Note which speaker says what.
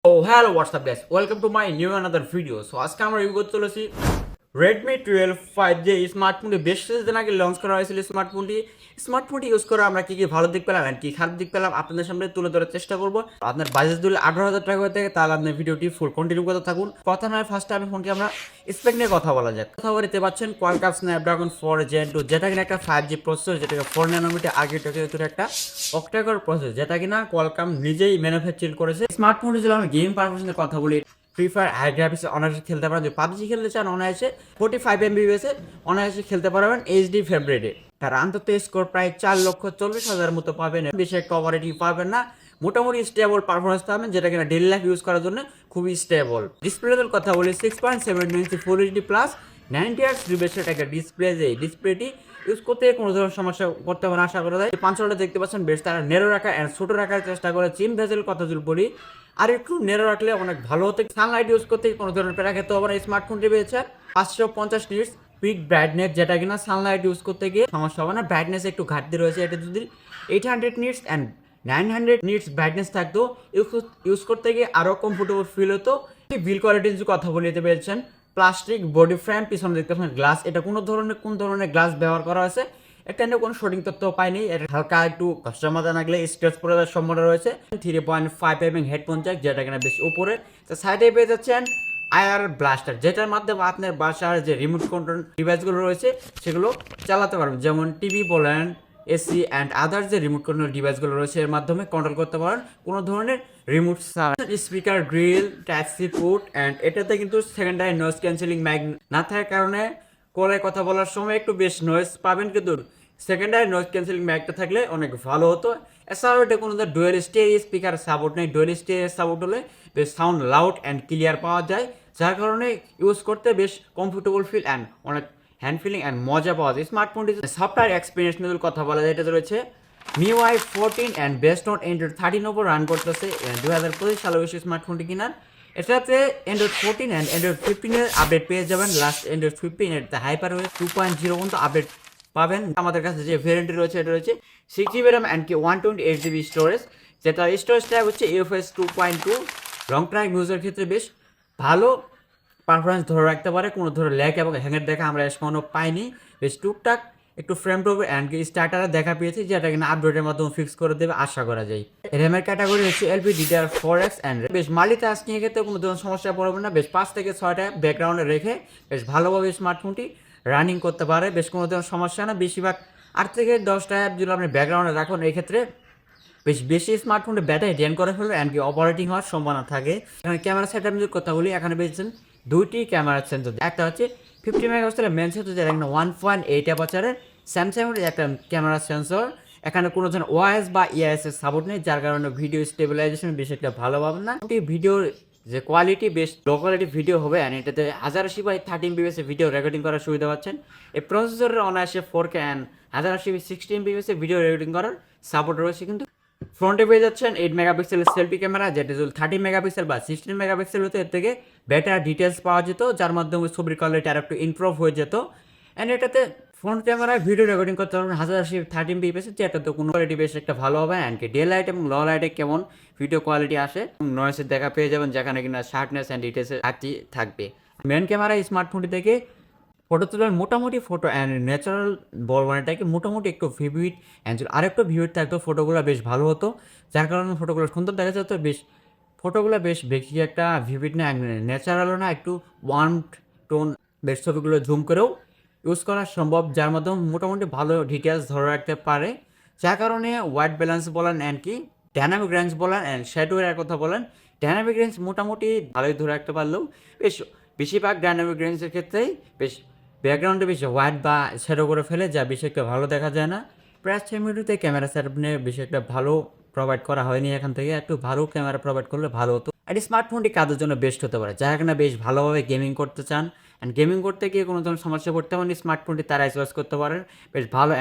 Speaker 1: Oh, hello, what's up guys? Welcome to my new another video. So আজকে আমরা review করতে চলেছি Redmi 12 5G স্মার্টফোনটি বেশ কিছুদিন আগে লঞ্চ করা হয়েছিল। স্মার্টফোনটি ইউজ করে আমরা কি ভালো দিক পেলাম আর কি খারাপ দিক পেলাম আপনাদের সামনে তুলে ধরার চেষ্টা করব। আপনার বাজেট যদি 18,000 টাকা হয়ে থাকে তাহলে আপনি ভিডিওটি ফুল কন্টিনিউ করতে থাকুন। কথা নয়, ফার্স্টে আমি ফোনটি আমরা স্পেক নিয়ে কথা বলা যাক। কথা বলতে পাচ্ছেন Qualcomm Snapdragon 4 Gen 2, যেটা কিনা একটা 5G প্রসেসর, যেটাকে 4 ন্যানোমিটার আর্কিটেকচারের একটা অক্টাকোর প্রসেসর, যেটা কিনা Qualcomm নিজেই ম্যানুফ্যাকচার করেছে। স্মার্টফোনটি যদি আমি গেমিং পারফরমেন্সের কথা বলি, ফ্রি ফায়ার হাই গ্রাফিক্সে অনায়াসে খেলতে পারেন। যদি পাবজি খেলতে চান অনায়াসে 45 MB অনায়াসে খেলতে পারবেন এইচডি ফ্রেম রেটে। তার আন্তত স্কোর প্রায় 4,40,000 মতো পাবেন। বেশি একটা ওভারেটিভ পাবেন না, মোটামুটি স্টেবল পারফরমেন্স পাবেন, যেটা কিনা ডেইলি লাইফ ইউজ করার জন্য খুবই স্টেবল। ডিসপ্লের কথা বলি 6.7 ইঞ্চি full HD plus 90 hertz refresh rate একটা ডিসপ্লে। যে ডিসপ্লেটি ইউজ করতে কোনো ধরনের সমস্যা করতে হবে না আশা করা যায়। পাঁচটা দেখতে পাচ্ছেন বেশ তারা নেরো রাখা অ্যান্ড ছোটো রাখার চেষ্টা করে। চিম ভেজেল কথা যদি বলি আর একটু নেরো রাখলে অনেক ভালো হতো। সানলাইট ইউজ করতে কোনো ধরনের প্যারা খেতে হবে না। স্মার্টফোনটি পেয়েছে 550 নিটস পিক ব্রাইটনেস, যেটা কিনা সানলাইট ইউজ করতে গিয়ে সমস্যা হবে না। ব্রাইটনেস একটু ঘাটতি রয়েছে, এটা যদি 800 নিটস অ্যান্ড 900 নিটস ব্রাইটনেস থাকতো ইউজ করতে গিয়ে আরও কমফোর্টেবল ফিল হতো। বিল কোয়ালিটির যদি কথা বলতে পেরেছেন প্লাস্টিক বডি ফ্রেম, পিছনে দেখতে পাচ্ছেন গ্লাস। এটা কোন ধরনের গ্লাস ব্যবহার করা হয়েছে একটা নিয়ে কোনো শোটিং তথ্য পাইনি। এটা হালকা একটু কাস্টমার লাগলে স্ক্র্যাচ পড়ে যাওয়ার সম্ভাবনা রয়েছে। 3.5 হেডফোন জ্যাক, যেটা কিনা বেশ উপরে। তো সাইডে পেয়ে যাচ্ছেন আয়ার ব্লাস্টার, যেটার মাধ্যমে আপনার বাসার যে রিমোট কন্ট্রোল ডিভাইসগুলো রয়েছে সেগুলো চালাতে পারবেন, যেমন টিভি বলেন, এসি অ্যান্ড আদার যে রিমোট কন্ট্রোল ডিভাইসগুলো রয়েছে এর মাধ্যমে কন্ট্রোল করতে পারেন কোনো ধরনের রিমোট ছাড়া। Speaker, grill, type C port and এটাতে কিন্তু সেকেন্ডারি নয়েজ ক্যান্সেলিং মাইক না থাকার কারণে কলে কথা বলার সময় একটু বেশ নয়েজ পাবেন, কিন্তু সেকেন্ডারি নয়েজ ক্যান্সেলিং মাইকটা থাকলে অনেক ভালো হতো। এছাড়াও এটা কোনো ডুয়েল স্টেরিও স্পিকার সাপোর্ট নেই। ডুয়েল স্টেরিও সাপোর্ট হলে বেশ সাউন্ড লাউড অ্যান্ড ক্লিয়ার পাওয়া যায়, যার কারণে ইউজ করতে বেশ কমফোর্টেবল ফিল অ্যান্ড অনেক হ্যান্ড ফিলিং অ্যান্ড মজা পাওয়া যায়। স্মার্টফোনটি সফটওয়্যার এক্সপিরিয়েন্স নিয়ে কথা বলা যায়, এটা রয়েছে MIUI 14 and best on Android 13 ওপর রান করতেছে। 2025 সালে অবশ্যই স্মার্টফোনটি কিনার। এটাতে অ্যান্ড্রয়েড 14 অ্যান্ড অ্যান্ড্রয়েড 15 এর আপডেট পেয়ে যাবেন। লাস্ট অ্যান্ড্রয়েড 15 এর হাইপার ওয়েস 2.0 পর্যন্ত আপডেট পাবেন। আমাদের কাছে যে ভ্যারিয়েন্টটি রয়েছে এটা রয়েছে 6GB RAM and 128GB storage, যেটা স্টোরেজ ট্যাগ হচ্ছে UFS 2.2। লং টাইম ইউজের ক্ষেত্রে বেশ ভালো পারফরমেন্স ধরে রাখতে পারে, কোনো ধরনের ল্যাগ এবং হ্যাঙের দেখা আমরা এখনো পাইনি। বেশ টুকটাক একটু ফ্রেম ড্রপ অ্যান্ড স্টার্টারে দেখা পেয়েছি, যেটা কিনা আপডেটের মাধ্যমে ফিক্স করে দেবে আশা করা যায়। র্যামের ক্যাটাগরি হচ্ছে LPDDR4X অ্যান্ড বেশ মাল্টিটাস্কিং ক্ষেত্রে কোনো ধরনের সমস্যা পড়বে না। বেশ 5 থেকে 6টা ব্যাকগ্রাউন্ডে রেখে বেশ ভালোভাবে স্মার্টফোনটি রানিং করতে পারে, বেশ কোনো ধরনের সমস্যা না। বেশিরভাগ 8 থেকে 10টা অ্যাপ যদি আপনি ব্যাকগ্রাউন্ডে রাখুন এই ক্ষেত্রে বেশ বেশি স্মার্টফোনটা ব্যাটারি ড্রেন করে ফেলবে অ্যান্ড অপারেটিং হওয়ার সম্ভাবনা থাকে। এখানে ক্যামেরা সেটআপ যদি কথা বলি, এখানে পেয়েছেন দুইটি ক্যামেরা সেন্সর। একটা হচ্ছে 50 মেগাপিক্সেলের মেন সেন্সর, যেটা একটা 1.8 অ্যাপারচারের স্যামসাংয়ের একটা ক্যামেরা সেন্সর। এখানে কোনো ধরনের ওআইএস বা ইআইএস এর সাপোর্ট নেই, যার কারণে ভিডিও স্টেবিলাইজেশন বেশি একটা ভালো পাবেন না। ভিডিওর যে কোয়ালিটি বেশ লো কোয়ালিটি ভিডিও হবে অ্যান্ড এটাতে 1080x13 ভিডিও রেকর্ডিং করার সুবিধা পাচ্ছেন। এই প্রসেসরের অনায়াসে 4K and 1080x16 video recording করার সাপোর্ট রয়েছে। কিন্তু ফ্রন্টে পেয়ে যাচ্ছেন 8 মেগাপিক্সেলের সেলফি ক্যামেরা, যেটা যদি 30 মেগাপিক্সেল বা 16 মেগাপিক্সেল হতো এর থেকে বেটার ডিটেলস পাওয়া যেত, যার মাধ্যমে ছবির কোয়ালিটি আর একটু ইমপ্রুভ হয়ে যেত। অ্যান্ড এটাতে ফ্রন্ট ক্যামেরায় ভিডিও রেকর্ডিং করতে পারবেন 1080x13 যেটাতে কোনো কোয়ালিটি বেশ একটা ভালো হবে। অ্যান্ড কি ডে লাইট এবং লো লাইটে কেমন ভিডিও কোয়ালিটি আসে, নয়েসের দেখা পেয়ে যাবেন, যেখানে কিনা শার্পনেস অ্যান্ড ডিটেলসের ঘাটতি থাকবে। মেন ক্যামেরা স্মার্টফোনটি থেকে ফটো তোলার মোটামুটি ফটো অ্যান্ড ন্যাচারাল বলবানাটাকে মোটামুটি একটু ভিভিড অ্যান্ড আরেকটু ভিভিড থাকতো, ফটোগুলো বেশ ভালো হতো, যার কারণে ফটোগুলো সুন্দর দেখা যেত। বেশ ফটোগুলো বেশ বেশি একটা ভিভিড না, ন্যাচারালও না, একটু ওয়ার্ম টোন, বেশ ছবিগুলো জুম করেও ইউজ করা সম্ভব, যার মাধ্যমে মোটামুটি ভালো ডিটেলস ধরে রাখতে পারে। যার কারণে হোয়াইট ব্যালেন্স বলেন অ্যান্ড কি ডায়নামিক রেঞ্জ বলেন অ্যান্ড শ্যাডোয়ের কথা বলেন, ডায়নামিক রেঞ্জ মোটামুটি ভালোই ধরে রাখতে পারলেও বেশ বেশিরভাগ ডায়নামিক রেঞ্জের ক্ষেত্রেই বেশ ব্যাকগ্রাউন্ডে বেশি হোয়াইট বা শ্যাডো করে ফেলে, যা বেশি একটা ভালো দেখা যায় না। প্রাইস সেমিটিতে ক্যামেরা সেটআপ নিয়ে বেশি একটা ভালো প্রোভাইড করা হয়নি, এখান থেকে একটু ভালো ক্যামেরা প্রোভাইড করলে ভালো হতো। আর এই স্মার্টফোনটি কাদের জন্য বেস্ট হতে পারে, যারা কিনা বেশ ভালোভাবে গেমিং করতে চান অ্যান্ড গেমিং করতে গিয়ে কোনো ধরনের সমস্যা পড়তে পারেন, স্মার্টফোনটি তারা চয়েস করতে পারেন। বেশ ভালো